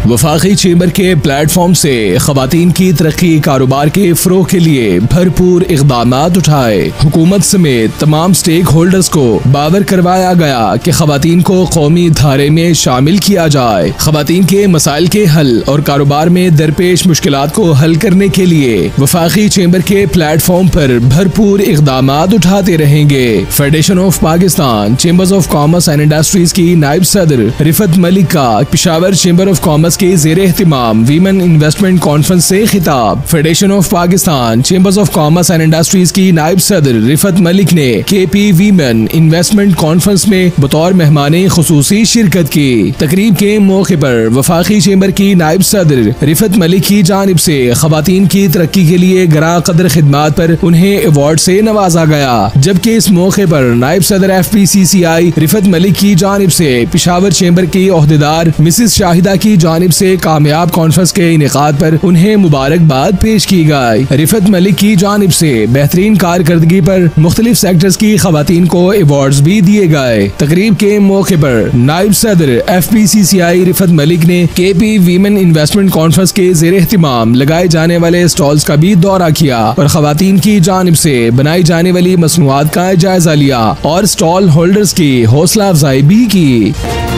वफाकी चेंबर के प्लेटफॉर्म से खवातीन की तरक्की कारोबार के फरोग के लिए भरपूर इक़दाम उठाए। हुकूमत समेत तमाम स्टेक होल्डर्स को बावर करवाया गया कि खवातीन को कौमी धारे में शामिल किया जाए। खवातीन के मसाइल के हल और कारोबार में दरपेश मुश्किलात को हल करने के लिए वफाकी चेंबर के प्लेटफॉर्म पर भरपूर इक़दाम उठाते रहेंगे। Federation of Pakistan chambers of commerce and industries की नायब सदर रिफत मलिक का पेशावर चेंबर ऑफ कॉमर्स के ज़ेरे एहतिमाम वीमेन इन्वेस्टमेंट कॉन्फ्रेंस से खिताब। Federation of Pakistan chambers of commerce and industries की नायब सदर रिफत मलिक ने KP वीमेन इन्वेस्टमेंट कॉन्फ्रेंस में बतौर मेहमाने खुसूसी शिरकत की। तकरीब के मौके पर वफाकी चेंबर की नायब सदर रिफत मलिक की जानिब से खवातीन की तरक्की के लिए गरा कदर खिदमात पर उन्हें अवार्ड से नवाजा गया। जबकि इस मौके पर नायब सदर FPCCI रिफत मलिक की जानिब से पेशावर चेंबर की ओहदेदार मिसिस शाहिदा की जानिब से कामयाब कॉन्फ्रेंस के इनेकाद पर उन्हें मुबारकबाद पेश की गई। रिफत मलिक की जानिब से बेहतरीन कारकर्दगी पर मुख्तलिफ सेक्टर्स की खवातीन को अवार्ड्स भी दिए गए। तकरीब के मौके पर नायब सदर FPCCI रिफत मलिक ने KP वीमेन इन्वेस्टमेंट कॉन्फ्रेंस के ज़ेरे एहतिमाम लगाए जाने वाले स्टॉल्स का भी दौरा किया और खवातीन की जानिब से बनाई जाने वाली मसनूआत का जायजा लिया और स्टॉल होल्डर्स की हौसला अफजाई भी की।